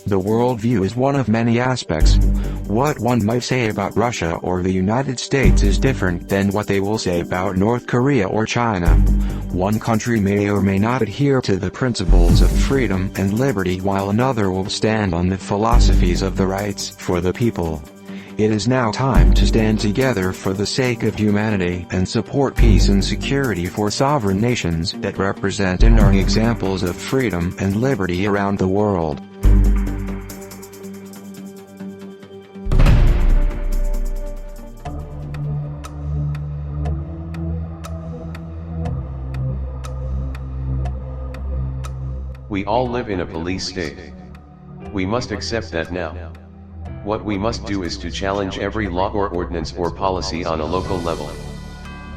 The worldview is one of many aspects. What one might say about Russia or the United States is different than what they will say about North Korea or China. One country may or may not adhere to the principles of freedom and liberty, while another will stand on the philosophies of the rights for the people. It is now time to stand together for the sake of humanity and support peace and security for sovereign nations that represent and are examples of freedom and liberty around the world. We all live in a police state. We must accept that now. What we must do is to challenge every law or ordinance or policy on a local level.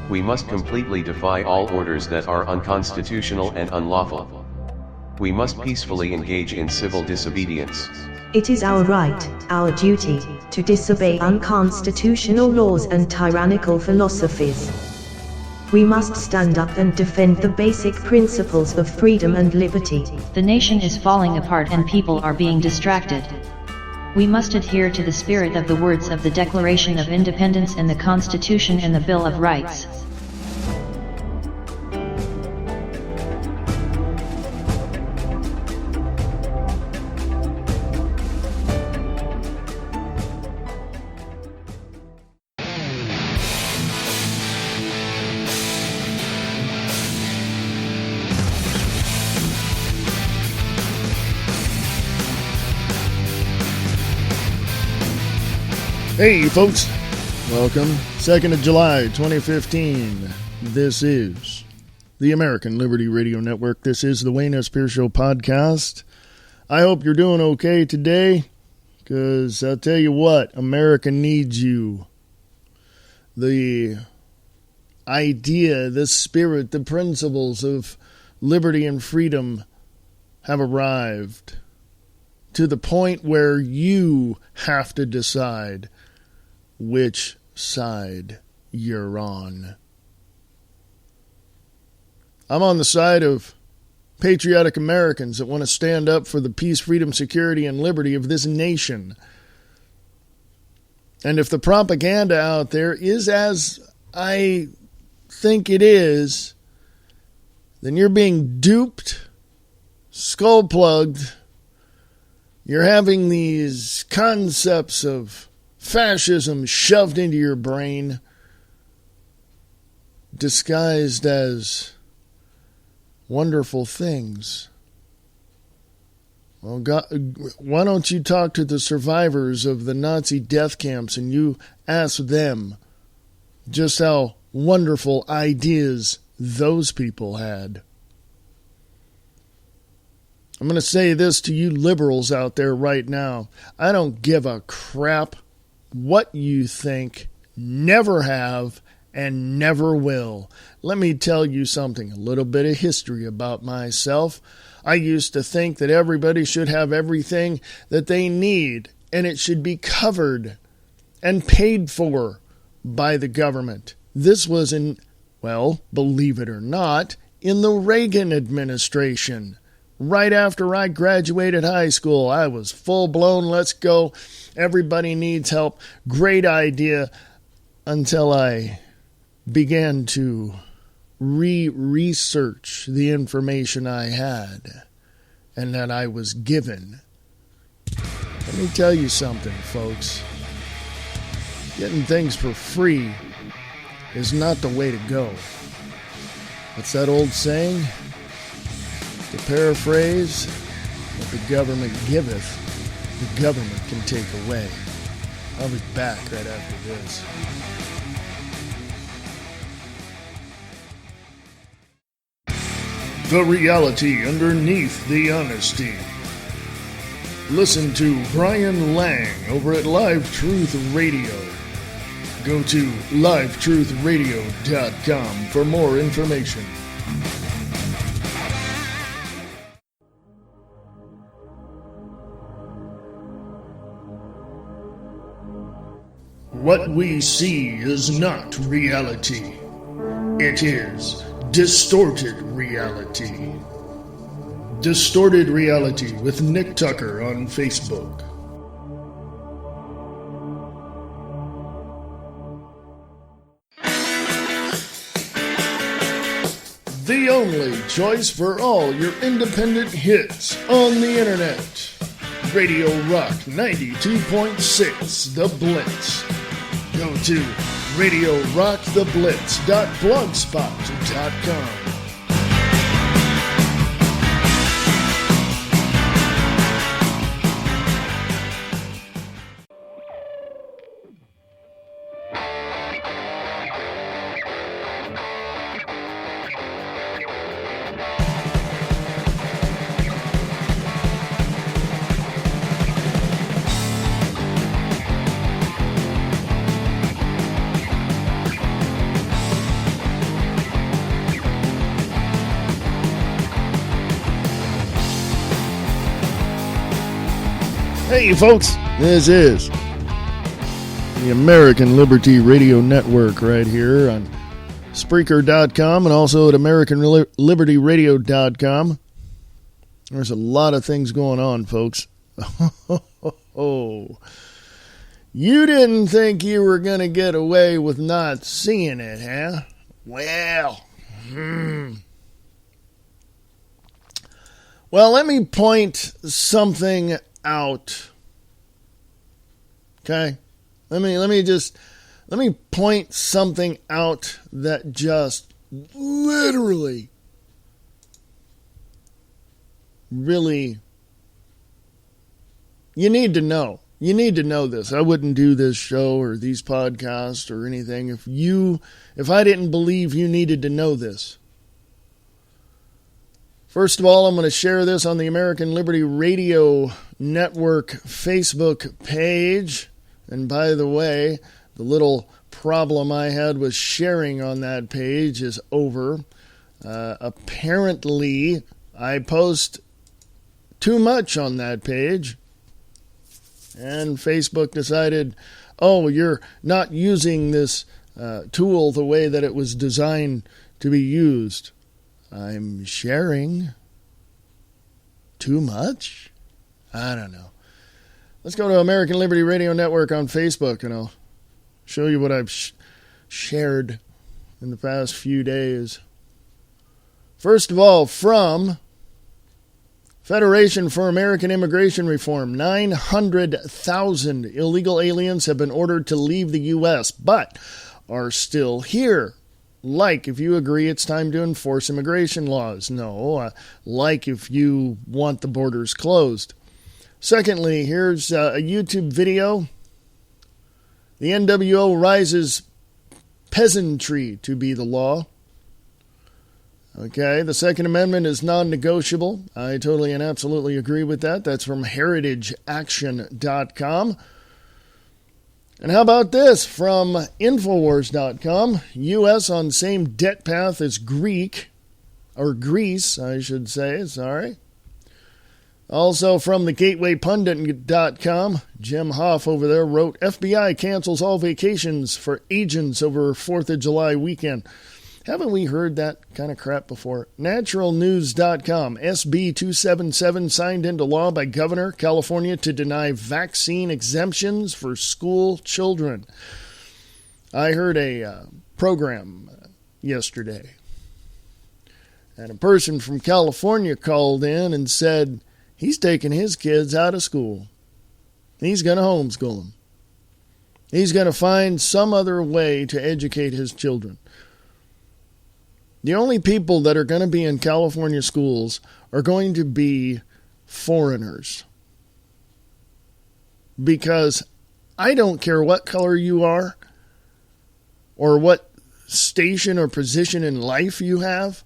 We must completely defy all orders that are unconstitutional and unlawful. We must peacefully engage in civil disobedience. It is our right, our duty, to disobey unconstitutional laws and tyrannical philosophies. We must stand up and defend the basic principles of freedom and liberty. The nation is falling apart and people are being distracted. We must adhere to the spirit of the words of the Declaration of Independence and the Constitution and the Bill of Rights. Hey folks, welcome. 2nd of July, 2015. This is the American Liberty Radio Network. This is the Wayne S. Pierce Show podcast. I hope you're doing okay today, because I'll tell you what, America needs you. The idea, the spirit, the principles of liberty and freedom have arrived to the point where you have to decide which side you're on. I'm on the side of patriotic Americans that want to stand up for the peace, freedom, security, and liberty of this nation. And if the propaganda out there is as I think it is, then you're being duped, skull-plugged. You're having these concepts of fascism shoved into your brain, disguised as wonderful things. Well, God, why don't you talk to the survivors of the Nazi death camps and you ask them just how wonderful ideas those people had? I'm going to say this to you liberals out there right now. I don't give a crap what you think, never have, and never will. Let me tell you something, a little bit of history about myself. I used to think that everybody should have everything that they need, and it should be covered and paid for by the government. This was well, believe it or not, in the Reagan administration. Right after I graduated high school, I was full-blown, let's go, everybody needs help, great idea, until I began to research the information I had and that I was given. Let me tell you something, folks. Getting things for free is not the way to go. What's that old saying? To paraphrase, what the government giveth, the government can take away. I'll be back right after this. The reality underneath the honesty. Listen to Brian Lang over at Live Truth Radio. Go to livetruthradio.com for more information. What we see is not reality. It is distorted reality. Distorted Reality with Nick Tucker on Facebook. The only choice for all your independent hits on the internet. Radio Rock 92.6 The Blitz. Go to RadioRockTheBlitz.blogspot.com. Hey folks, this is the American Liberty Radio Network right here on Spreaker.com and also at AmericanLibertyRadio.com. There's a lot of things going on, folks. Oh, you didn't think you were going to get away with not seeing it, huh? Well, Well, let me point something out. Okay? Let me point something out that just literally really you need to know. You need to know this. I wouldn't do this show or these podcasts or anything if I didn't believe you needed to know this. First of all, I'm going to share this on the American Liberty Radio Network Facebook page. And by the way, the little problem I had with sharing on that page is over. Apparently, I post too much on that page. And Facebook decided, oh, you're not using this tool the way that it was designed to be used. I'm sharing too much? I don't know. Let's go to American Liberty Radio Network on Facebook, and I'll show you what I've shared in the past few days. First of all, from Federation for American Immigration Reform, 900,000 illegal aliens have been ordered to leave the U.S., but are still here. Like if you agree it's time to enforce immigration laws. No, like if you want the borders closed. Secondly, here's a YouTube video. The NWO rises peasantry to be the law. Okay, the Second Amendment is non-negotiable. I totally and absolutely agree with that. That's from heritageaction.com. And how about this from Infowars.com? U.S. on same debt path as Greece, I should say, sorry. Also from the GatewayPundit.com, Jim Hoff over there wrote, FBI cancels all vacations for agents over 4th of July weekend. Haven't we heard that kind of crap before? Naturalnews.com. SB 277 signed into law by Governor, California to deny vaccine exemptions for school children. I heard a program yesterday, and a person from California called in and said he's taking his kids out of school. He's going to homeschool them. He's going to find some other way to educate his children. The only people that are going to be in California schools are going to be foreigners. Because I don't care what color you are or what station or position in life you have.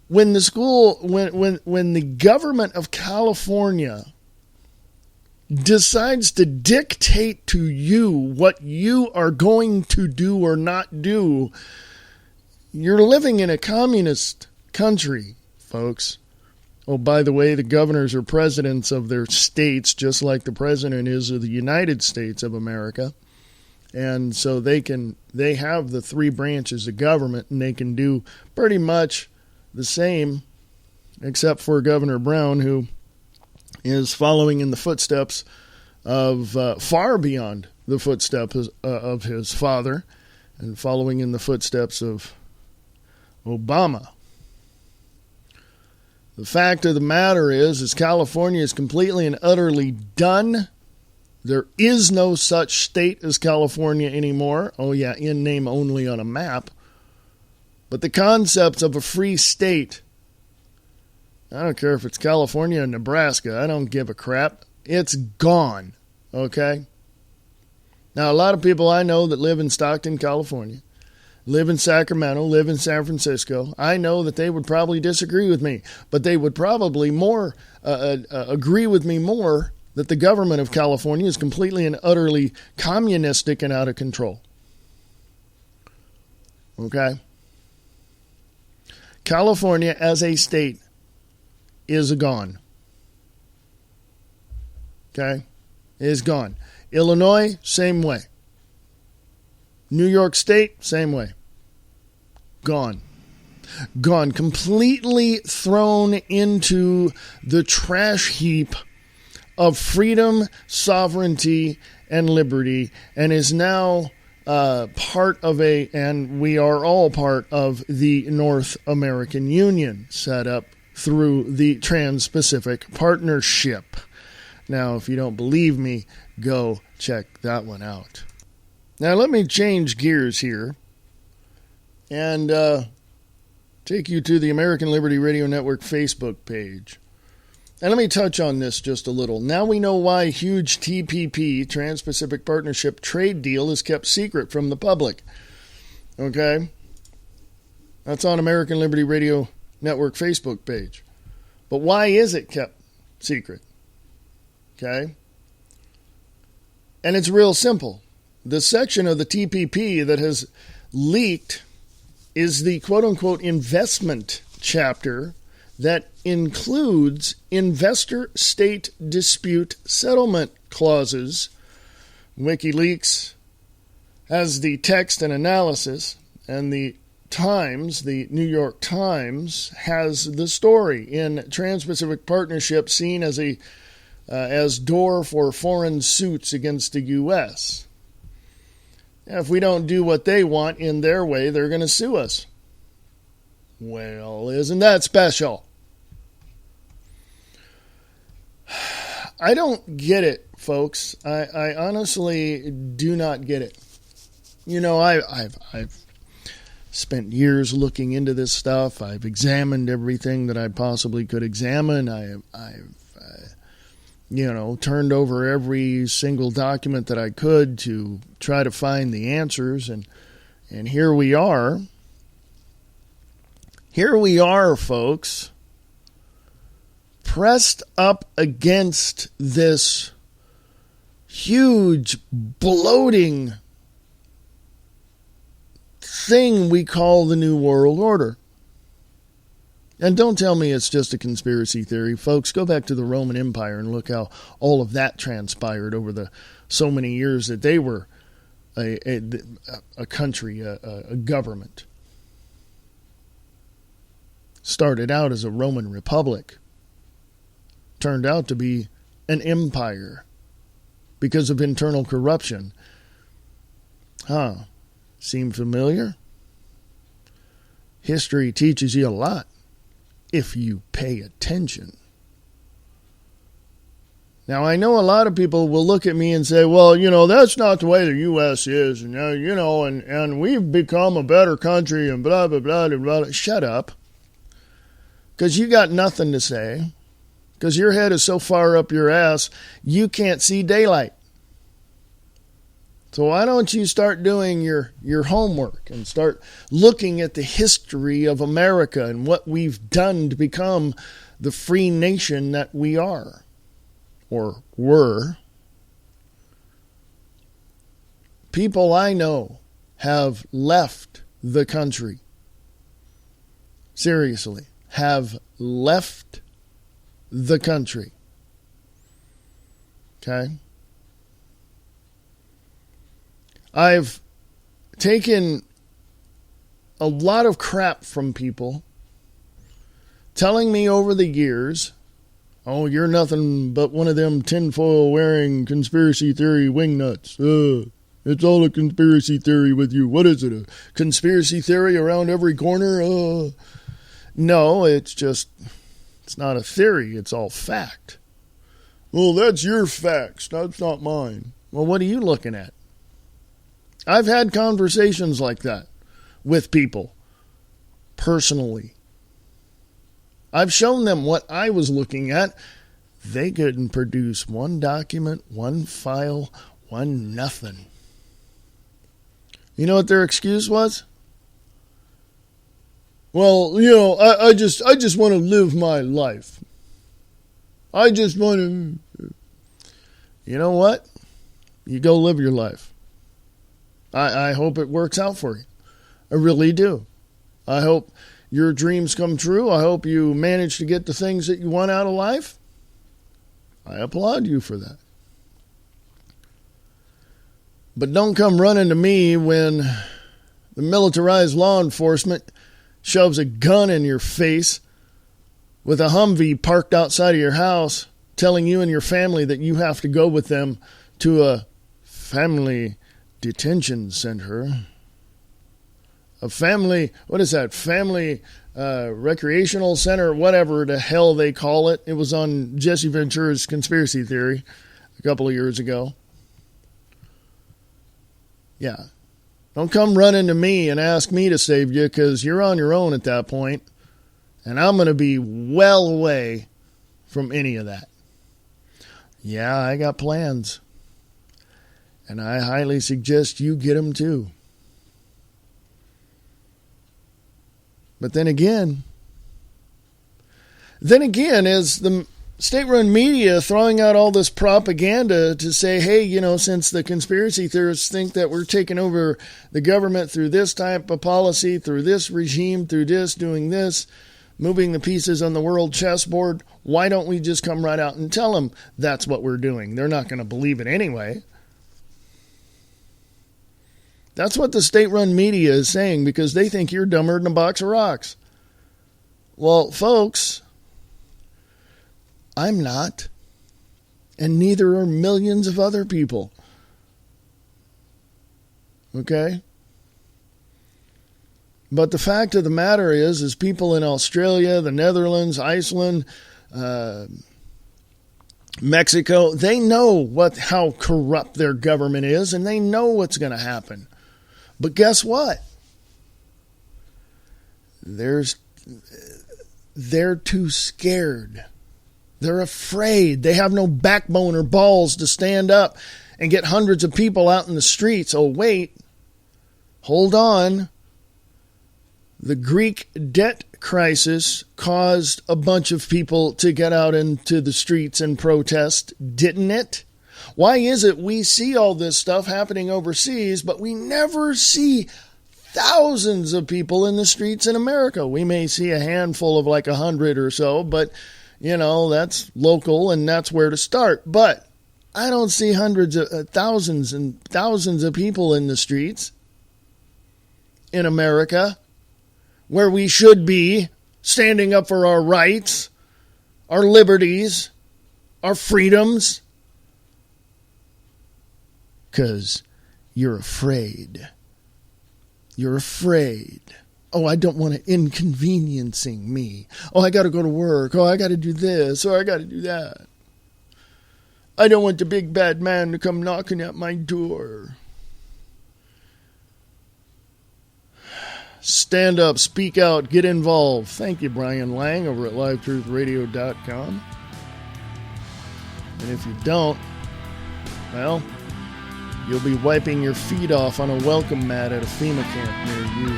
When the government of California decides to dictate to you what you are going to do or not do, you're living in a communist country, folks. Oh, by the way, the governors are presidents of their states, just like the president is of the United States of America. And so they have the three branches of government, and they can do pretty much the same except for Governor Brown, who is following in the footsteps of far beyond the footsteps of his father, and following in the footsteps of Obama. The fact of the matter is California is completely and utterly done. There is no such state as California anymore. Oh yeah, in name only on a map. But the concepts of a free state, I don't care if it's California or Nebraska, I don't give a crap. It's gone, okay? Now, a lot of people I know that live in Stockton, California, live in Sacramento, live in San Francisco, I know that they would probably disagree with me, but they would probably agree with me more that the government of California is completely and utterly communistic and out of control. Okay? California as a state is gone. Okay? Is gone. Illinois, same way. New York State, same way. Gone. Gone. Completely thrown into the trash heap of freedom, sovereignty, and liberty, and is now part of and we are all part of the North American Union, set up through the Trans-Pacific Partnership. Now, if you don't believe me, go check that one out. Now, let me change gears here and take you to the American Liberty Radio Network Facebook page. And let me touch on this just a little. Now we know why huge TPP, Trans-Pacific Partnership trade deal, is kept secret from the public. Okay? That's on American Liberty Radio Network Facebook page. But why is it kept secret? Okay? And it's real simple. The section of the TPP that has leaked is the quote-unquote investment chapter that includes investor-state dispute settlement clauses. WikiLeaks has the text and analysis, and the Times, the New York Times, has the story in Trans-Pacific Partnership seen as door for foreign suits against the U.S. If we don't do what they want in their way, they're going to sue us. Well, isn't that special? I don't get it, folks. I honestly do not get it. You know, I've spent years looking into this stuff. I've examined everything that I possibly could examine. I've turned over every single document that I could to try to find the answers, and here we are. Here we are, folks, pressed up against this huge, bloating thing we call the New World Order. And don't tell me it's just a conspiracy theory, folks. Go back to the Roman Empire and look how all of that transpired over the so many years that they were a country, a government. Started out as a Roman Republic. Turned out to be an empire because of internal corruption. Seem familiar? History teaches you a lot if you pay attention. Now, I know a lot of people will look at me and say, well, that's not the way the U.S. is, and we've become a better country and blah, blah, blah, blah, blah. Shut up. Because you got nothing to say. Because your head is so far up your ass, you can't see daylight. So why don't you start doing your homework and start looking at the history of America and what we've done to become the free nation that we are, or were. People I know have left the country. Seriously, have left the country. Okay? I've taken a lot of crap from people telling me over the years, oh, you're nothing but one of them tinfoil wearing conspiracy theory wingnuts. It's all a conspiracy theory with you. What is it, a conspiracy theory around every corner? No, it's not a theory. It's all fact. Well, that's your facts. That's not mine. Well, what are you looking at? I've had conversations like that with people personally. I've shown them what I was looking at. They couldn't produce one document, one file, one nothing. You know what their excuse was? Well, I just want to live my life. I just want to... You know what? You go live your life. I hope it works out for you. I really do. I hope your dreams come true. I hope you manage to get the things that you want out of life. I applaud you for that. But don't come running to me when the militarized law enforcement shoves a gun in your face with a Humvee parked outside of your house, telling you and your family that you have to go with them to a family detention center. A family, what is that? Family recreational center, whatever the hell they call it. It was on Jesse Ventura's Conspiracy Theory a couple of years ago. Yeah. Don't come running to me and ask me to save you, because you're on your own at that point. And I'm going to be well away from any of that. Yeah, I got plans. And I highly suggest you get them too. But then again, as the state-run media throwing out all this propaganda to say, hey, since the conspiracy theorists think that we're taking over the government through this type of policy, through this regime, through this, doing this, moving the pieces on the world chessboard, why don't we just come right out and tell them that's what we're doing? They're not going to believe it anyway. That's what the state-run media is saying, because they think you're dumber than a box of rocks. Well, folks, I'm not, and neither are millions of other people. Okay? But the fact of the matter is people in Australia, the Netherlands, Iceland, Mexico, they know how corrupt their government is, and they know what's going to happen. But guess what? They're too scared. They're afraid. They have no backbone or balls to stand up and get hundreds of people out in the streets. Oh, wait. Hold on. The Greek debt crisis caused a bunch of people to get out into the streets and protest, didn't it? Why is it we see all this stuff happening overseas, but we never see thousands of people in the streets in America? We may see a handful of like 100 or so, but, that's local and that's where to start. But I don't see hundreds of thousands and thousands of people in the streets in America where we should be standing up for our rights, our liberties, our freedoms. Because you're afraid. You're afraid. Oh, I don't want it inconveniencing me. Oh, I got to go to work. Oh, I got to do this. Or I got to do that. I don't want the big bad man to come knocking at my door. Stand up, speak out, get involved. Thank you, Brian Lang, over at LiveTruthRadio.com. And if you don't, well, you'll be wiping your feet off on a welcome mat at a FEMA camp near you.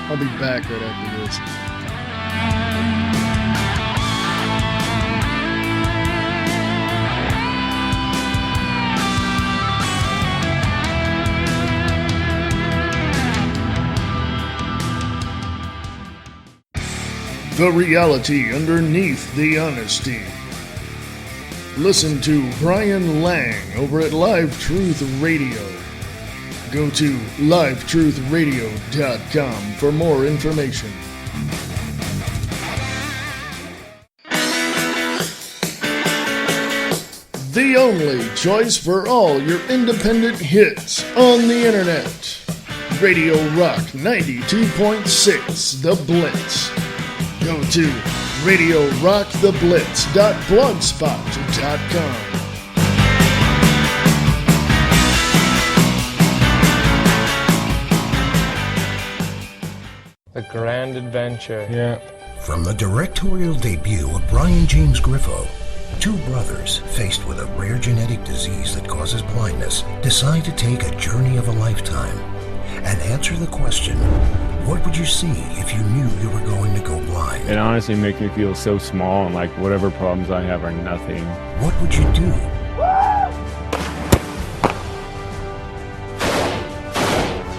I'll be back right after this. The reality underneath the honesty. Listen to Brian Lang over at Live Truth Radio. Go to livetruthradio.com for more information. the only choice for all your independent hits on the internet. Radio Rock 92.6 The Blitz. Go to radiorocktheblitz.blogspot.com. The Grand Adventure. Yeah. From the directorial debut of Brian James Griffo, two brothers faced with a rare genetic disease that causes blindness decide to take a journey of a lifetime and answer the question, what would you see if you knew you were going to go blind? It honestly makes me feel so small and like whatever problems I have are nothing. What would you do?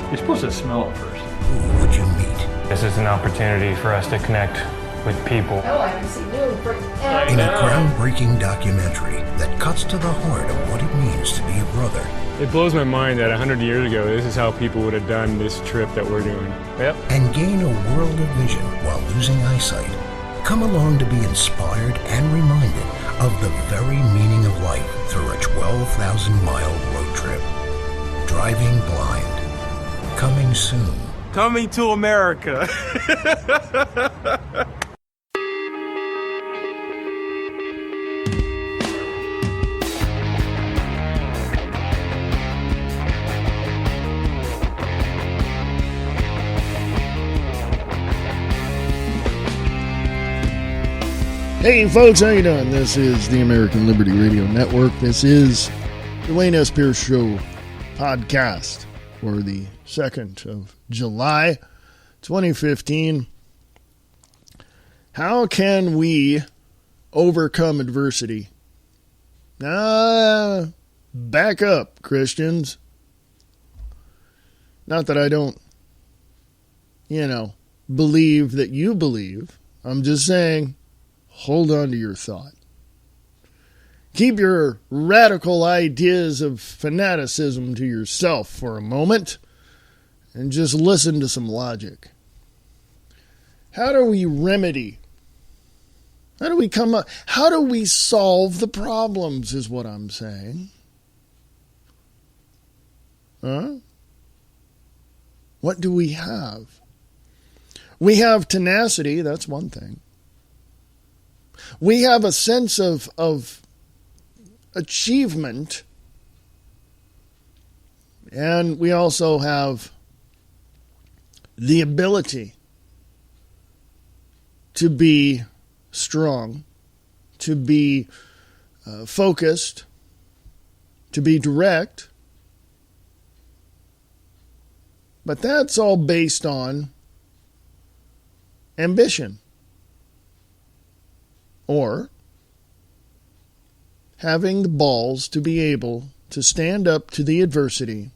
You're supposed to smell it first. Who would you meet? This is an opportunity for us to connect with people. In a groundbreaking documentary that cuts to the heart of what it means to be a brother. It blows my mind that 100 years ago, this is how people would have done this trip that we're doing. Yep. And gain a world of vision while losing eyesight. Come along to be inspired and reminded of the very meaning of life through a 12,000-mile road trip. Driving Blind. Coming soon. Coming to America. Hey folks, how you doing? This is the American Liberty Radio Network. This is the Wayne S. Pierce Show podcast for the 2nd of July, 2015. How can we overcome adversity? Back up, Christians. Not that I don't, believe that you believe. I'm just saying, hold on to your thought. Keep your radical ideas of fanaticism to yourself for a moment and just listen to some logic. How do we remedy? How do we come up? How do we solve the problems is what I'm saying. What do we have? We have tenacity, that's one thing. We have a sense of achievement, and we also have the ability to be strong, to be focused, to be direct. But that's all based on ambition. Or having the balls to be able to stand up to the adversity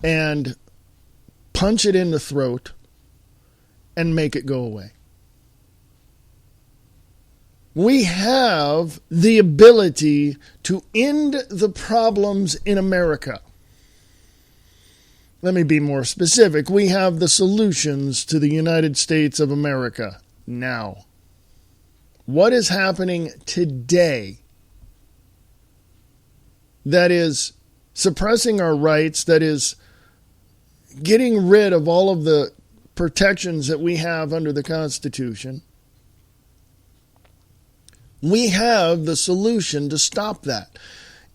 and punch it in the throat and make it go away. We have the ability to end the problems in America. Let me be more specific. We have the solutions to the United States of America now. What is happening today that is suppressing our rights, that is getting rid of all of the protections that we have under the Constitution? We have the solution to stop that.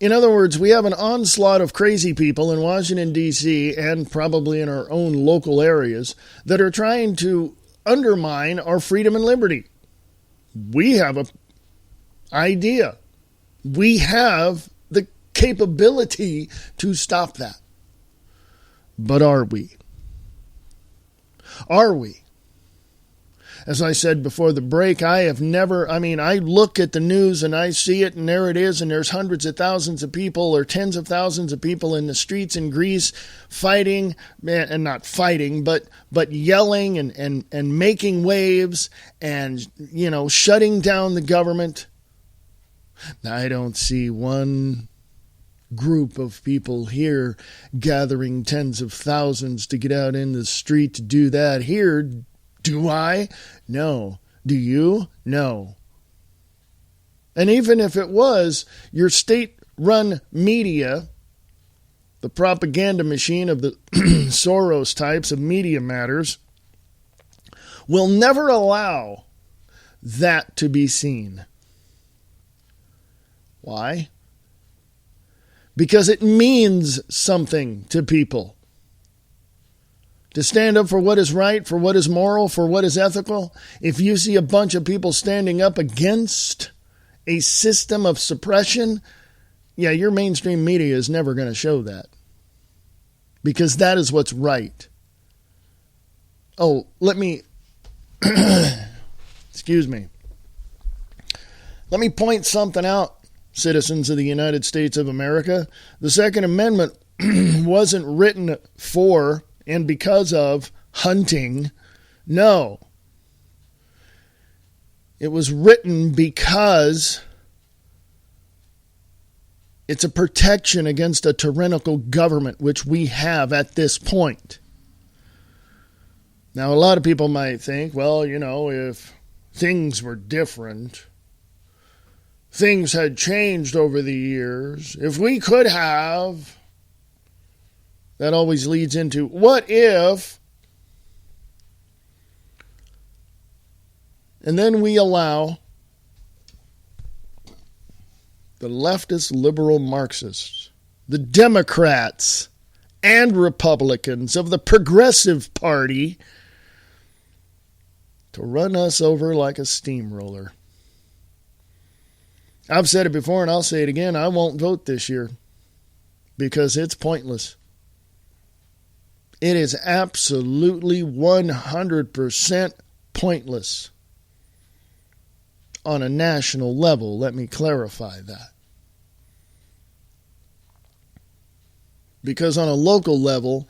In other words, we have an onslaught of crazy people in Washington, D.C., and probably in our own local areas that are trying to undermine our freedom and liberty. We have an idea. We have the capability to stop that. But are we? Are we? As I said before the break, I look at the news and I see it, and there it is, and there's hundreds of thousands of people or tens of thousands of people in the streets in Greece fighting, and not fighting, but yelling and making waves and, shutting down the government. I don't see one group of people here gathering tens of thousands to get out in the street to do that here. Do I? No. Do you? No. And even if it was, your state-run media, the propaganda machine of the Soros types of Media Matters, will never allow that to be seen. Why? Because it means something to people. To stand up for what is right, for what is moral, for what is ethical. If you see a bunch of people standing up against a system of suppression, yeah, your mainstream media is never going to show that. Because that is what's right. Oh, let me... excuse me. Let me point something out, citizens of the United States of America. The Second Amendment wasn't written for and because of hunting. No. It was written because it's a protection against a tyrannical government, which we have at this point. Now, a lot of people might think, well, you know, if things were different, things had changed over the years, if we could have, that always leads into, what if? And then we allow the leftist liberal Marxists, the Democrats and Republicans of the Progressive Party to run us over like a steamroller. I've said it before and I'll say it again. I won't vote this year because it's pointless. It is absolutely 100% pointless on a national level. Let me clarify that. Because on a local level,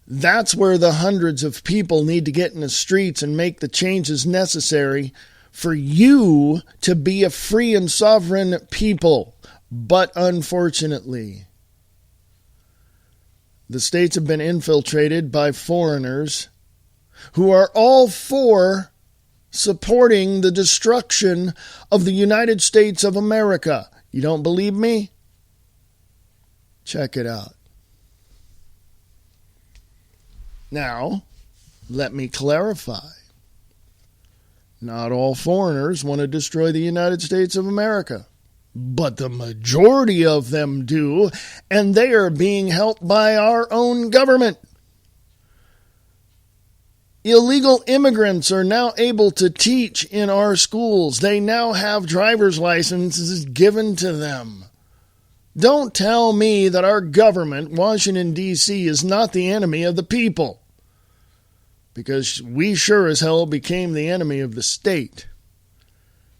that's where the hundreds of people need to get in the streets and make the changes necessary for you to be a free and sovereign people. But unfortunately, the states have been infiltrated by foreigners who are all for supporting the destruction of the United States of America. You don't believe me? Check it out. Now, let me clarify. Not all foreigners want to destroy the United States of America, but the majority of them do, and they are being helped by our own government. Illegal immigrants are now able to teach in our schools. They now have driver's licenses given to them. Don't tell me that our government, Washington, D.C., is not the enemy of the people. Because we sure as hell became the enemy of the state.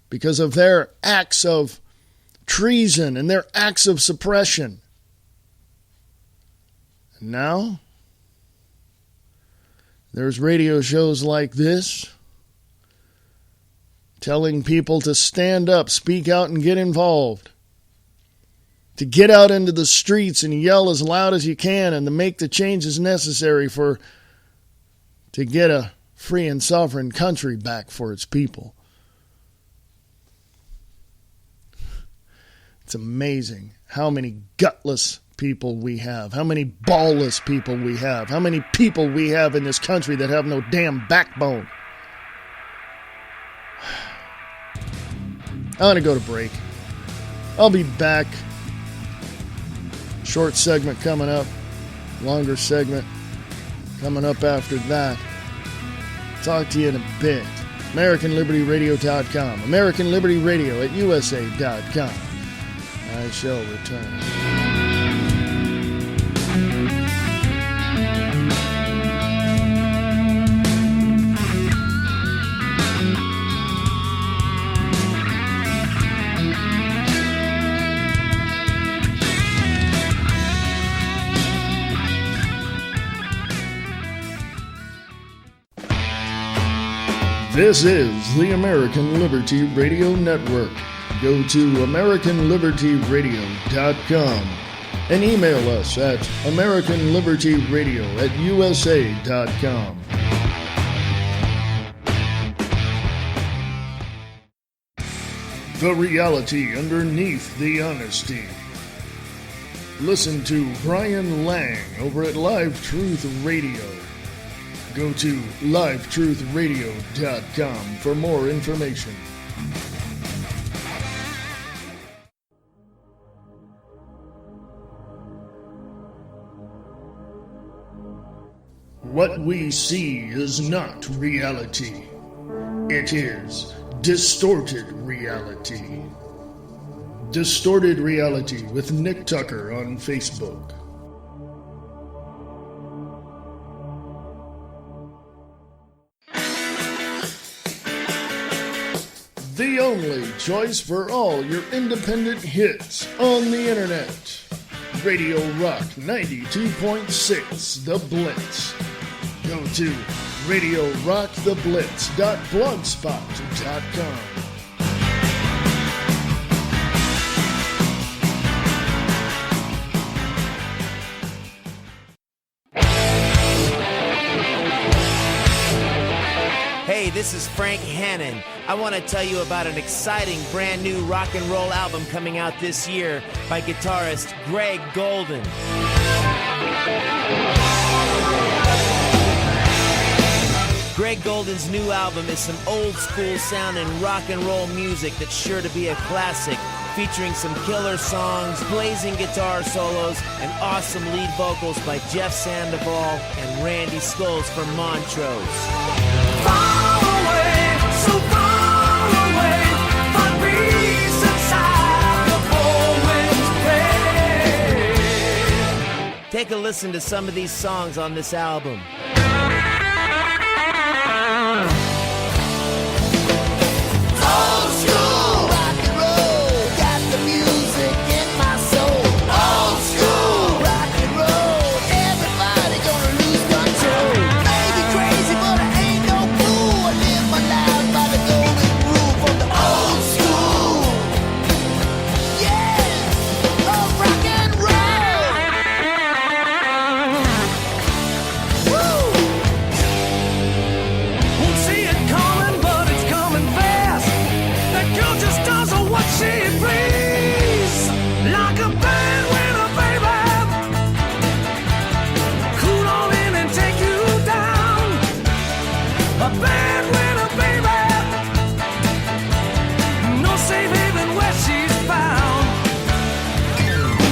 Because of their acts of treason and their acts of suppression. And now, there's radio shows like this telling people to stand up, speak out, and get involved. To get out into the streets and yell as loud as you can and to make the changes necessary to get a free and sovereign country back for its people. It's amazing how many gutless people we have, how many ballless people we have, how many people we have in this country that have no damn backbone. I'm going to go to break. I'll be back. Short segment coming up. Longer segment coming up after that. Talk to you in a bit. AmericanLibertyRadio.com. American Liberty Radio at USA.com. I shall return. This is the American Liberty Radio Network. Go to AmericanLibertyRadio.com and email us at AmericanLibertyRadio@USA.com. The reality underneath the honesty. Listen to Brian Lang over at Live Truth Radio. Go to livetruthradio.com for more information. What we see is not reality. It is distorted reality. Distorted Reality with Nick Tucker on Facebook. The only choice for all your independent hits on the internet. Radio Rock 92.6 The Blitz. Go to RadioRockTheBlitz.blogspot.com. Hey, this is Frank Hannon. I want to tell you about an exciting brand new rock and roll album coming out this year by guitarist Greg Golden. Greg Golden's new album is some old school sounding rock and roll music that's sure to be a classic, featuring some killer songs, blazing guitar solos, and awesome lead vocals by Jeff Sandoval and Randy Scholes from Montrose. Take a listen to some of these songs on this album. Old school rock and roll, got the music in my soul. Old school rock and roll, everybody gonna lose control. Maybe crazy, but I ain't no fool. I live my life by the golden rule from the old school. Yeah, of rock and roll. Woo! Won't see it coming, but it's coming fast. That girl just does what she please. Like a bad winner, baby. Cool on in and take you down. A bad winner, baby. No safe haven where she's found.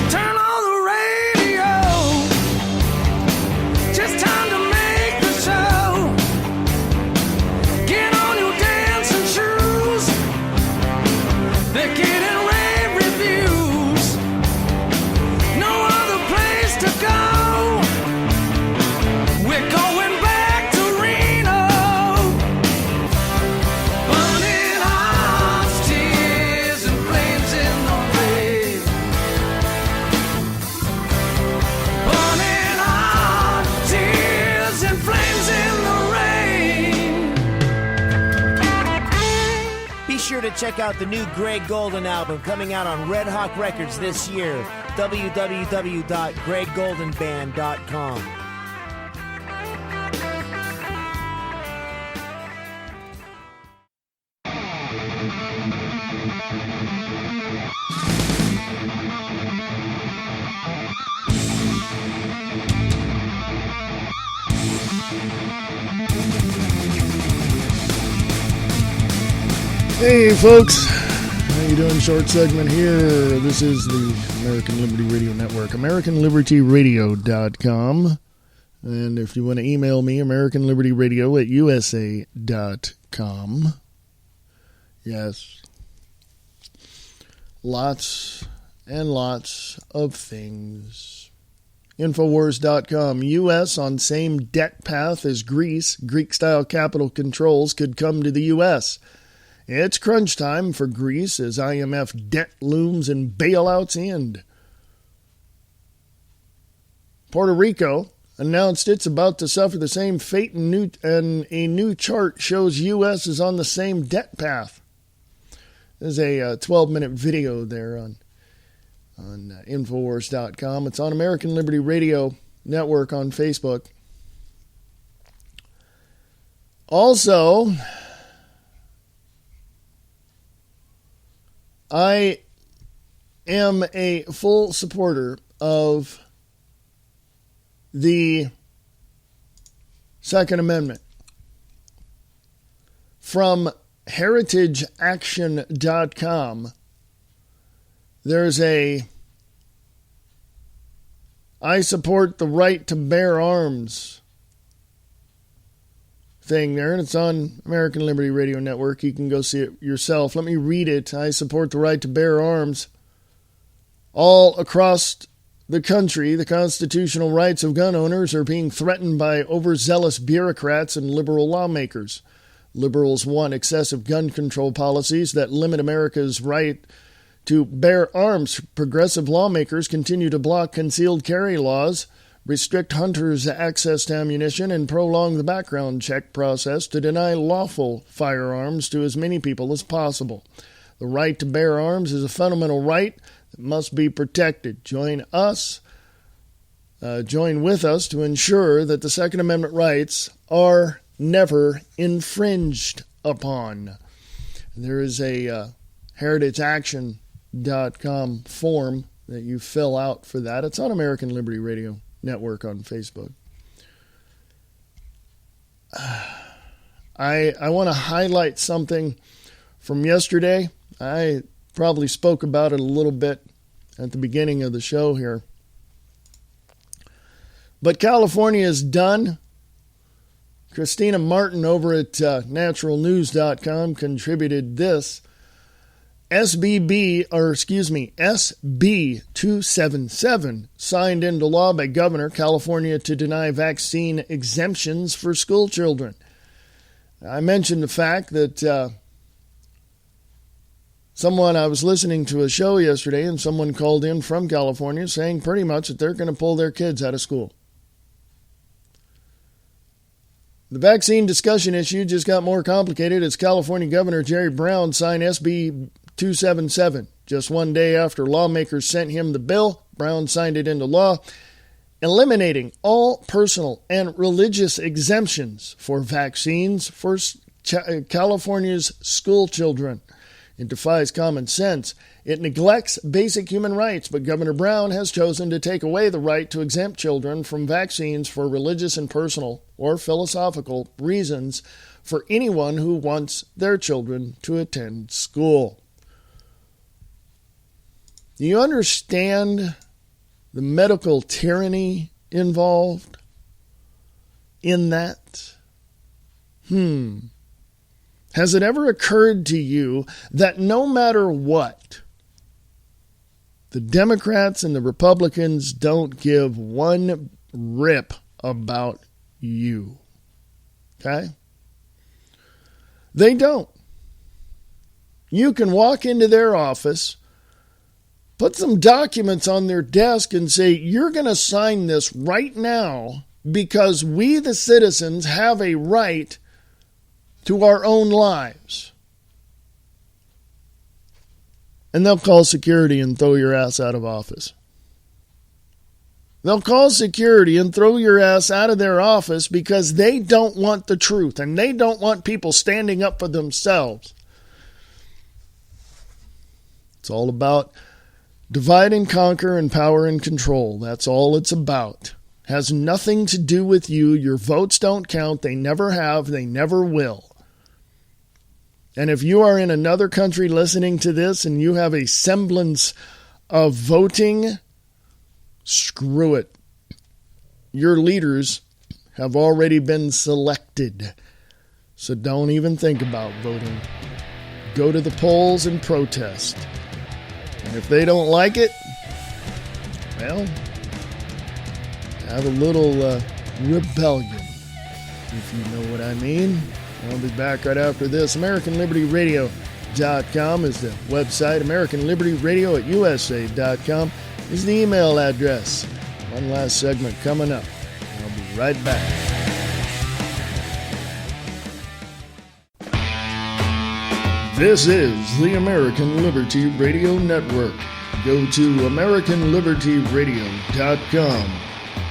Turn on the radio. Just time to make the show. Get on your dancing shoes. They're getting rave reviews. No other place to go. We're going back to Reno. Burning hearts, tears, and flames in the rain. Burning hearts, tears, and flames in the rain. Be sure to check out the new Greg Golden album coming out on Red Hawk Records this year. www.greggoldenband.com. Hey folks, how you doing? Short segment here. This is the American Liberty Radio Network, AmericanLibertyRadio.com. And if you want to email me, AmericanLibertyRadio@USA.com. Yes. Lots and lots of things. Infowars.com. U.S. on same debt path as Greece. Greek-style capital controls could come to the U.S. It's crunch time for Greece as IMF debt looms and bailouts end. Puerto Rico announced it's about to suffer the same fate, and a new chart shows U.S. is on the same debt path. There's a 12-minute video there on Infowars.com. It's on American Liberty Radio Network on Facebook. Also, I am a full supporter of the Second Amendment. From heritageaction.com, there's a I support the right to bear arms thing there, and it's on American Liberty Radio Network. You can go see it yourself. Let me read it. I support the right to bear arms. All across the country, the constitutional rights of gun owners are being threatened by overzealous bureaucrats and liberal lawmakers. Liberals want excessive gun control policies that limit America's right to bear arms. Progressive lawmakers continue to block concealed carry laws, restrict hunters' access to ammunition, and prolong the background check process to deny lawful firearms to as many people as possible. The right to bear arms is a fundamental right that must be protected. Join with us to ensure that the Second Amendment rights are never infringed upon. There is a heritageaction.com form that you fill out for that. It's on American Liberty Radio Network on Facebook. I want to highlight something from yesterday. I probably spoke about it a little bit at the beginning of the show here. But California is done. Christina Martin over at naturalnews.com contributed this. SB 277 signed into law by Governor California to deny vaccine exemptions for school children. I mentioned the fact that I was listening to a show yesterday, and someone called in from California saying pretty much that they're going to pull their kids out of school. The vaccine discussion issue just got more complicated as California Governor Jerry Brown signed SB 277. Just one day after lawmakers sent him the bill, Brown signed it into law, eliminating all personal and religious exemptions for vaccines for California's school children. It defies common sense. It neglects basic human rights, but Governor Brown has chosen to take away the right to exempt children from vaccines for religious and personal or philosophical reasons for anyone who wants their children to attend school. Do you understand the medical tyranny involved in that? Has it ever occurred to you that no matter what, the Democrats and the Republicans don't give one rip about you? Okay? They don't. You can walk into their office, put some documents on their desk and say, you're going to sign this right now because we, the citizens, have a right to our own lives. And they'll call security and throw your ass out of office. They'll call security and throw your ass out of their office because they don't want the truth and they don't want people standing up for themselves. It's all about divide and conquer and power and control. That's all it's about. Has nothing to do with you. Your votes don't count. They never have. They never will. And if you are in another country listening to this and you have a semblance of voting, screw it. Your leaders have already been selected. So don't even think about voting. Go to the polls and protest. And if they don't like it, well, have a little rebellion, if you know what I mean. I'll be back right after this. AmericanLibertyRadio.com is the website. AmericanLibertyRadio@USA.com is the email address. One last segment coming up. I'll be right back. This is the American Liberty Radio Network. Go to AmericanLibertyRadio.com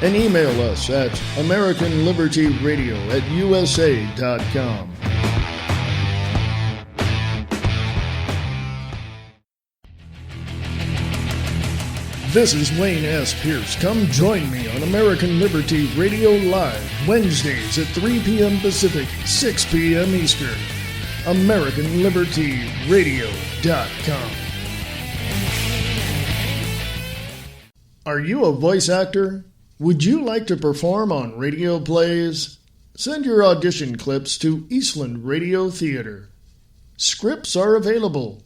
and email us at AmericanLibertyRadio@USA.com. This is Wayne S. Pierce. Come join me on American Liberty Radio Live, Wednesdays at 3 p.m. Pacific, 6 p.m. Eastern. AmericanLibertyRadio.com. Are you a voice actor? Would you like to perform on radio plays? Send your audition clips to Eastland Radio Theater. Scripts are available.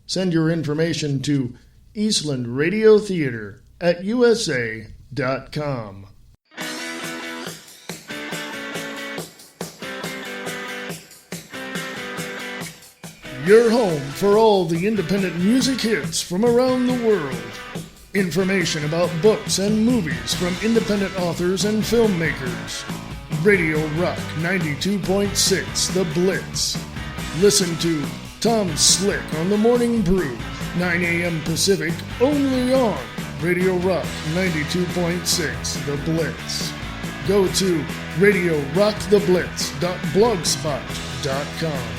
Send your information to Eastland Radio Theater at USA.com. Your home for all the independent music hits from around the world. Information about books and movies from independent authors and filmmakers. Radio Rock 92.6 The Blitz. Listen to Tom Slick on The Morning Brew, 9 a.m. Pacific, only on Radio Rock 92.6 The Blitz. Go to RadioRockTheBlitz.blogspot.com.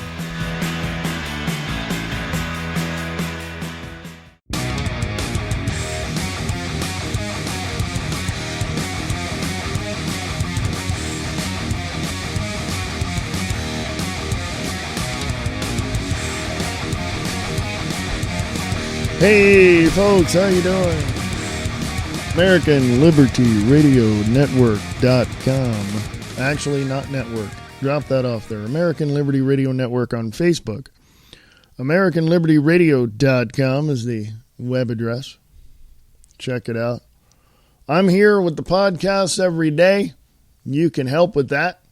Hey folks, how you doing? American Liberty Radio Network.com. Actually, not network. Drop that off there. American Liberty Radio Network on Facebook. AmericanLibertyRadio.com is the web address. Check it out. I'm here with the podcast every day. You can help with that.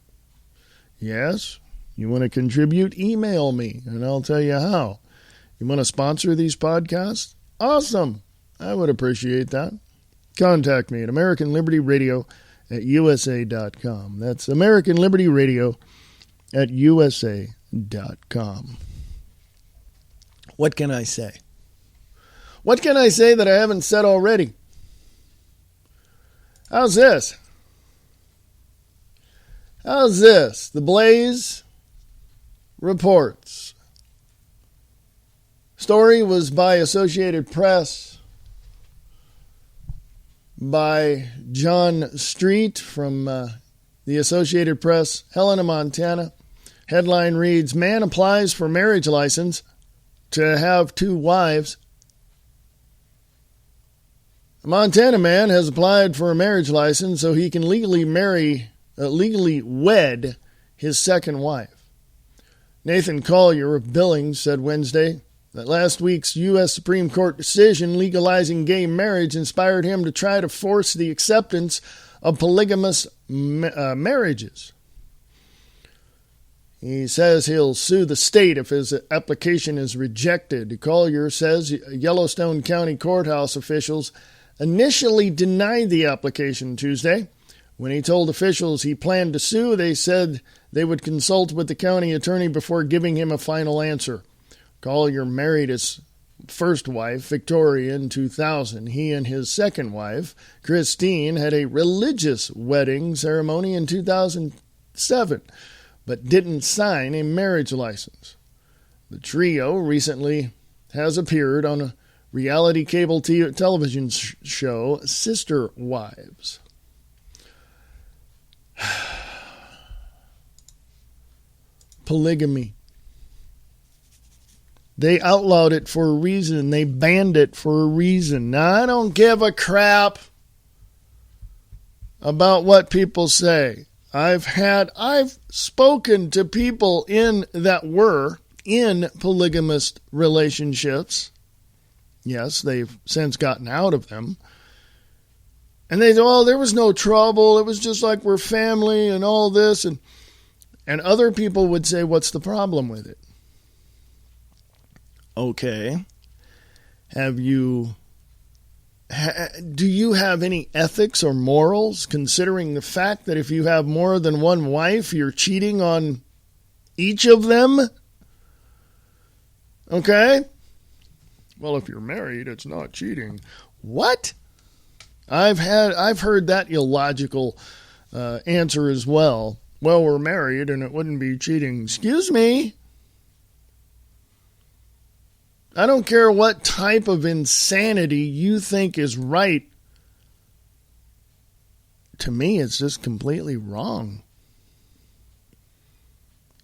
Yes, you want to contribute? Email me, and I'll tell you how. You want to sponsor these podcasts? Awesome. I would appreciate that. Contact me at AmericanLibertyRadio@USA.com. That's AmericanLibertyRadio@USA.com. What can I say? What can I say that I haven't said already? How's this? How's this? The Blaze reports. Story was by Associated Press, by John Street from the Associated Press, Helena, Montana. Headline reads, Man applies for marriage license to have 2 wives. A Montana man has applied for a marriage license so he can legally wed his second wife. Nathan Collier of Billings said Wednesday that last week's U.S. Supreme Court decision legalizing gay marriage inspired him to try to force the acceptance of polygamous marriages. He says he'll sue the state if his application is rejected. Collier says Yellowstone County courthouse officials initially denied the application Tuesday. When he told officials he planned to sue, they said they would consult with the county attorney before giving him a final answer. Collier married his first wife, Victoria, in 2000. He and his second wife, Christine, had a religious wedding ceremony in 2007, but didn't sign a marriage license. The trio recently has appeared on a reality cable television show, Sister Wives. Polygamy. They outlawed it for a reason. They banned it for a reason. Now, I don't give a crap about what people say. I've spoken to people that were in polygamous relationships. Yes, they've since gotten out of them. And they say, oh, there was no trouble. It was just like we're family and all this. And other people would say, what's the problem with it? Okay. Do you have any ethics or morals, considering the fact that if you have more than one wife, you're cheating on each of them? Okay. Well, if you're married, it's not cheating. What? I've heard that illogical answer as well. Well, we're married and it wouldn't be cheating. Excuse me. I don't care what type of insanity you think is right. To me, it's just completely wrong.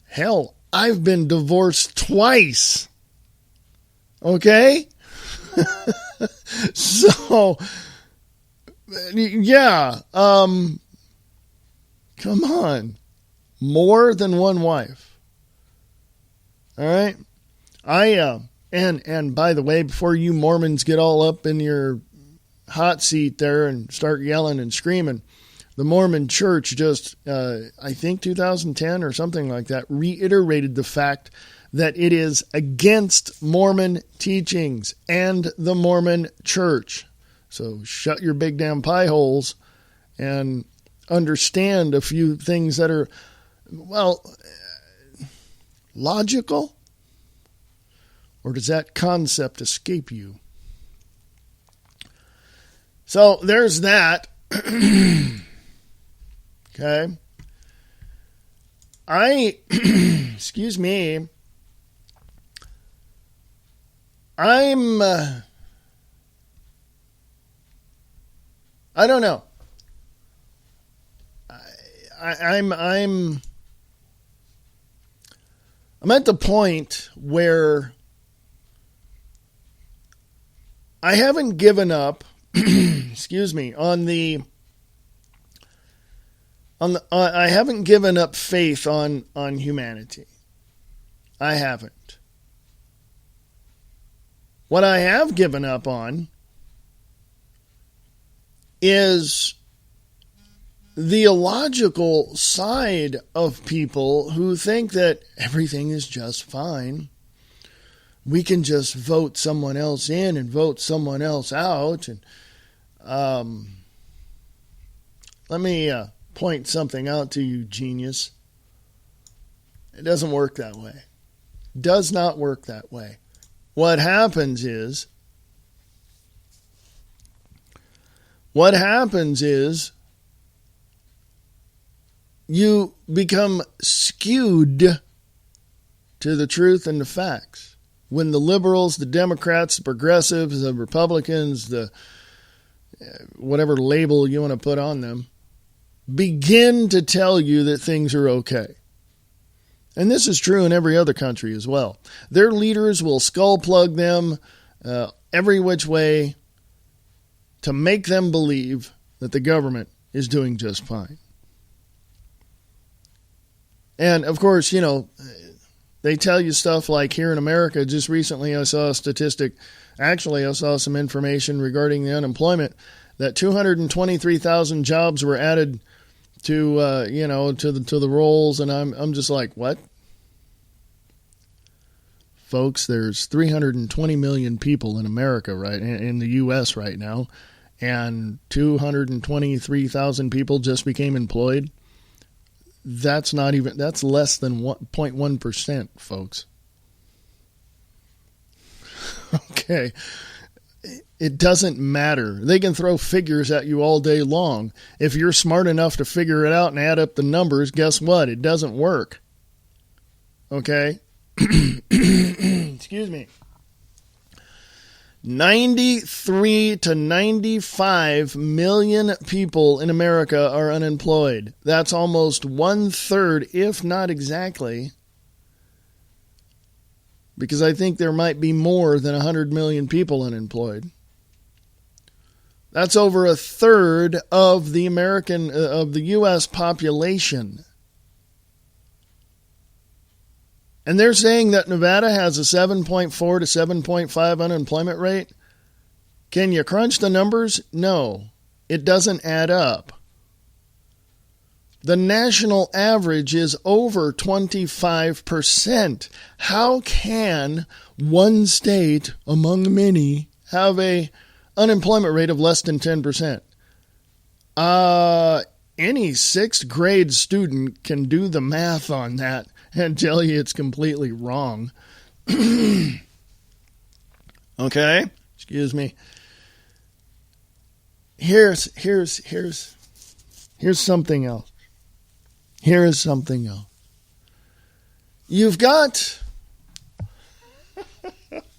Hell, I've been divorced twice. Okay? So, yeah, come on. More than one wife. All right? And by the way, before you Mormons get all up in your hot seat there and start yelling and screaming, the Mormon Church just, I think 2010 or something like that, reiterated the fact that it is against Mormon teachings and the Mormon Church. So shut your big damn pie holes and understand a few things that are, well, logical. Or does that concept escape you? So there's that. Okay. Excuse me. I don't know. I'm at the point where I haven't given up, excuse me, I haven't given up faith on humanity. I haven't. What I have given up on is the illogical side of people who think that everything is just fine. We can just vote someone else in and vote someone else out. And let me point something out to you, genius. It doesn't work that way. Does not work that way. What happens is you become skewed to the truth and the facts. When the liberals, the Democrats, the progressives, the Republicans, the whatever label you want to put on them, begin to tell you that things are okay. And this is true in every other country as well. Their leaders will skull plug them every which way to make them believe that the government is doing just fine. And, of course, you know, they tell you stuff like here in America, just recently I saw a statistic. Actually, I saw some information regarding the unemployment that 223,000 jobs were added to the rolls, and I'm just like, what? Folks, there's 320 million people in America, right, in the U.S. right now, and 223,000 people just became employed. That's less than 0.1%, folks. Okay. It doesn't matter. They can throw figures at you all day long. If you're smart enough to figure it out and add up the numbers, guess what? It doesn't work. Okay? Excuse me. 93 to 95 million people in America are unemployed. That's almost 1/3, if not exactly, because I think there might be more than 100 million people unemployed. That's over 1/3 of the U.S. population. And they're saying that Nevada has a 7.4 to 7.5 unemployment rate. Can you crunch the numbers? No, it doesn't add up. The national average is over 25%. How can one state among many have a unemployment rate of less than 10%? Any 6th grade student can do the math on that and tell you it's completely wrong. Okay? Excuse me. Here's something else. Here is something else. You've got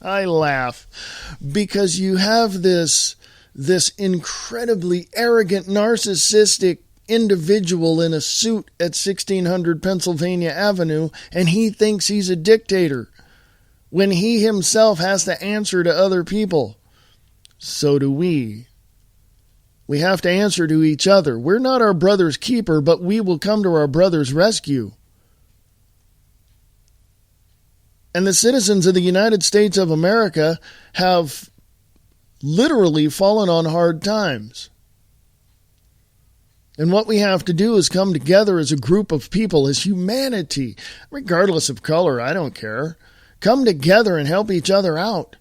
I laugh because you have this incredibly arrogant, narcissistic individual in a suit at 1600 Pennsylvania Avenue, and he thinks he's a dictator when he himself has to answer to other people. So do we. We have to answer to each other. We're not our brother's keeper, but we will come to our brother's rescue. And the citizens of the United States of America have literally fallen on hard times. And what we have to do is come together as a group of people, as humanity, regardless of color, I don't care. Come together and help each other out.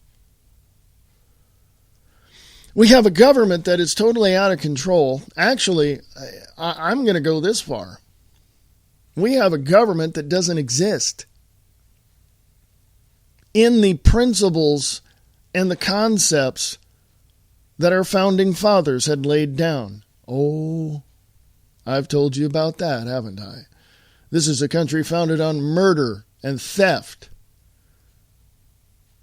We have a government that is totally out of control. Actually, I'm going to go this far. We have a government that doesn't exist in the principles and the concepts that our founding fathers had laid down. Oh, I've told you about that, haven't I? This is a country founded on murder and theft.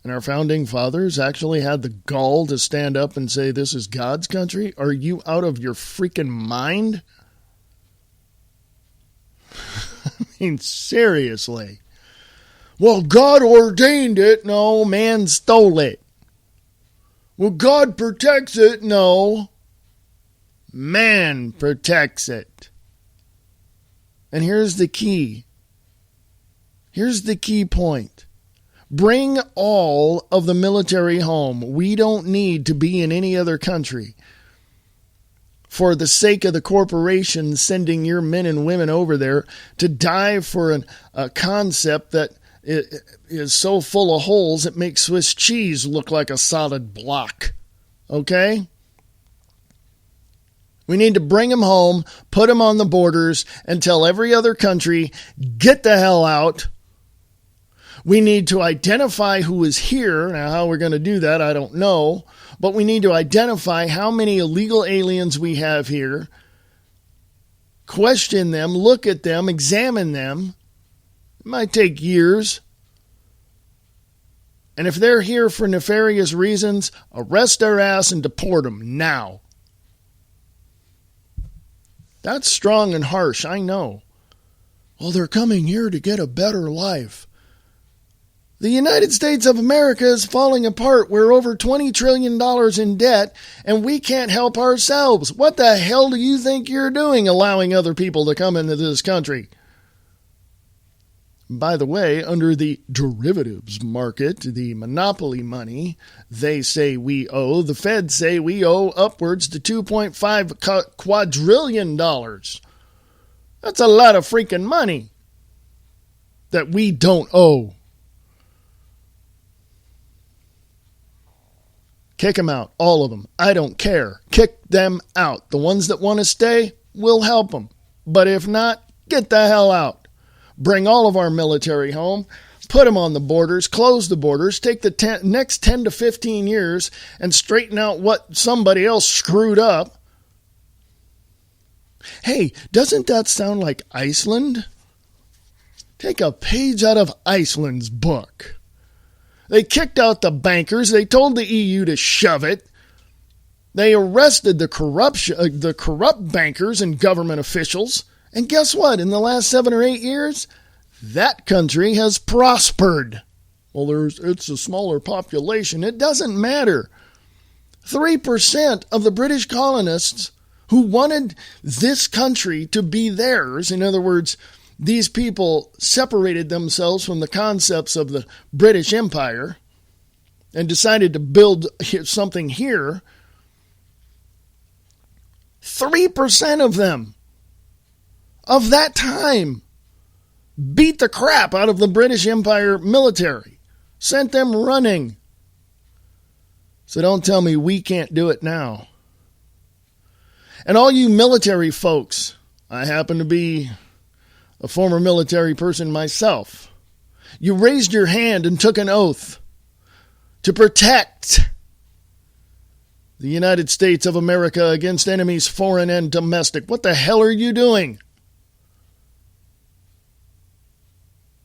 And our founding fathers actually had the gall to stand up and say, this is God's country? Are you out of your freaking mind? I mean, seriously. Well, God ordained it. No, man stole it. Well, God protects it. No, man protects it. And here's the key. Here's the key point. Bring all of the military home. We don't need to be in any other country. For the sake of the corporation sending your men and women over there to die for a concept that is so full of holes it makes Swiss cheese look like a solid block. Okay? We need to bring them home, put them on the borders, and tell every other country, get the hell out. We need to identify who is here. Now, how we're going to do that, I don't know. But we need to identify how many illegal aliens we have here. Question them, look at them, examine them. It might take years. And if they're here for nefarious reasons, arrest their ass and deport them now. That's strong and harsh, I know. Well, they're coming here to get a better life. The United States of America is falling apart. We're over $20 trillion in debt, and we can't help ourselves. What the hell do you think you're doing allowing other people to come into this country? By the way, under the derivatives market, the monopoly money they say we owe, the Fed say we owe upwards to $2.5 quadrillion. That's a lot of freaking money that we don't owe. Kick them out, all of them. I don't care. Kick them out. The ones that want to stay, we'll help them. But if not, get the hell out. Bring all of our military home, put them on the borders, close the borders, take the next 10 to 15 years and straighten out what somebody else screwed up. Hey, doesn't that sound like Iceland? Take a page out of Iceland's book. They kicked out the bankers. They told the EU to shove it. They arrested the corrupt bankers and government officials. And guess what? In the last 7 or 8 years, that country has prospered. Well, it's a smaller population. It doesn't matter. 3% of the British colonists who wanted this country to be theirs, in other words, these people separated themselves from the concepts of the British Empire and decided to build something here. 3% of them, of that time, beat the crap out of the British Empire military, sent them running. So don't tell me we can't do it now. And all you military folks, I happen to be a former military person myself. You raised your hand and took an oath to protect the United States of America against enemies foreign and domestic. What the hell are you doing?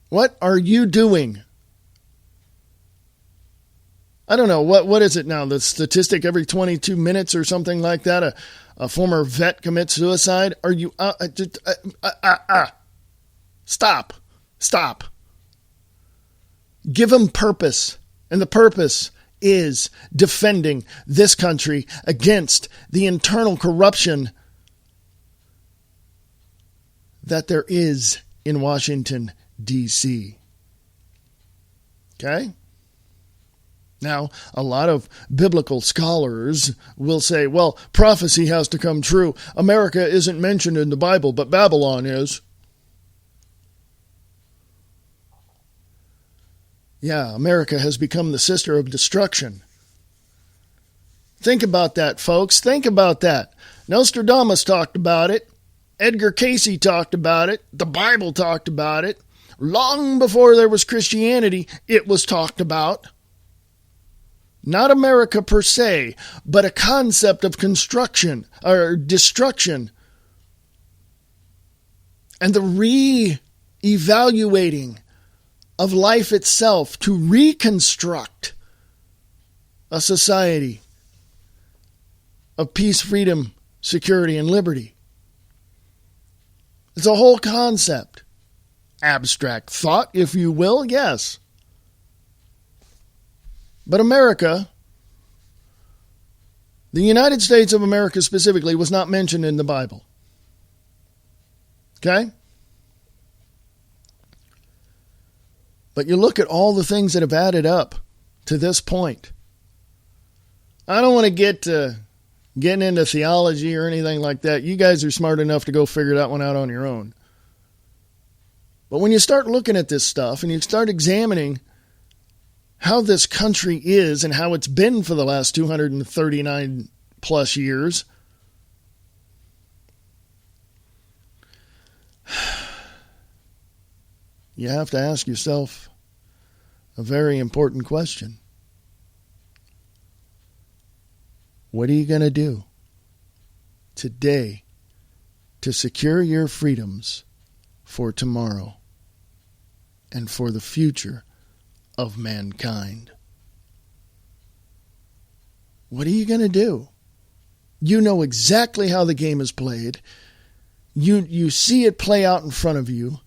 What are you doing? I don't know, what is it now? The statistic every 22 minutes or something like that, a former vet commits suicide? Are you... Stop. Give them purpose. And the purpose is defending this country against the internal corruption that there is in Washington, D.C. Okay? Now, a lot of biblical scholars will say, well, prophecy has to come true. America isn't mentioned in the Bible, but Babylon is. Yeah, America has become the sister of destruction. Think about that, folks. Think about that. Nostradamus talked about it. Edgar Cayce talked about it. The Bible talked about it. Long before there was Christianity, it was talked about. Not America per se, but a concept of construction or destruction. And the re-evaluating of life itself to reconstruct a society of peace, freedom, security, and liberty. It's a whole concept. Abstract thought, if you will, yes. But America, the United States of America specifically, was not mentioned in the Bible. Okay? But you look at all the things that have added up to this point. I don't want to get getting into theology or anything like that. You guys are smart enough to go figure that one out on your own. But when you start looking at this stuff and you start examining how this country is and how it's been for the last 239 plus years, you have to ask yourself a very important question. What are you going to do today to secure your freedoms for tomorrow and for the future of mankind? What are you going to do? You know exactly how the game is played. You see it play out in front of you.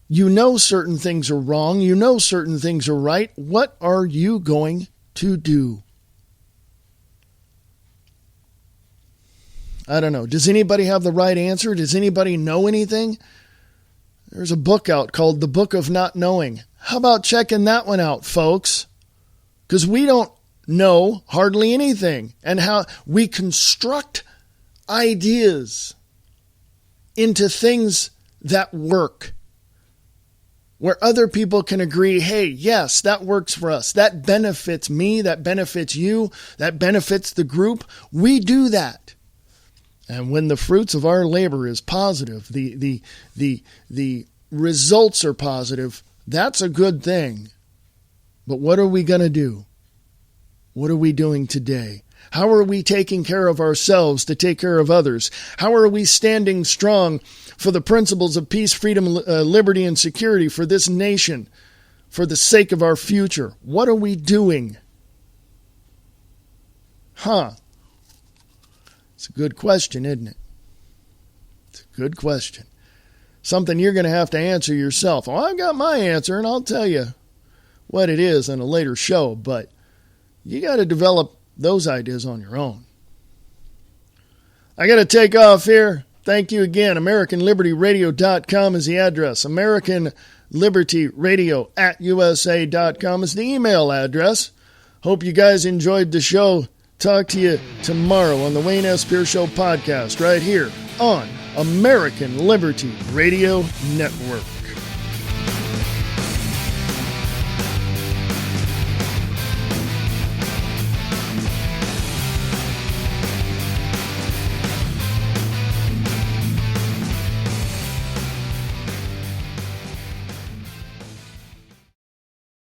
You know certain things are wrong. You know certain things are right. What are you going to do? I don't know. Does anybody have the right answer? Does anybody know anything? There's a book out called The Book of Not Knowing. How about checking that one out, folks? Because we don't know hardly anything. And how we construct ideas into things that work. Where other people can agree, hey, yes, that works for us. That benefits me. That benefits you. That benefits the group. We do that. And when the fruits of our labor is positive, the results are positive, that's a good thing. But what are we going to do? What are we doing today? How are we taking care of ourselves to take care of others? How are we standing strong for the principles of peace, freedom, liberty, and security for this nation, for the sake of our future? What are we doing? It's a good question, isn't it? It's a good question. Something you're going to have to answer yourself. Well, I've got my answer, and I'll tell you what it is in a later show, but you got to develop those ideas on your own. I got to take off here. Thank you again. AmericanLibertyRadio.com is the address. AmericanLibertyRadio@USA.com is the email address. Hope you guys enjoyed the show. Talk to you tomorrow on the Wayne S. Pierce Show podcast right here on American Liberty Radio Network.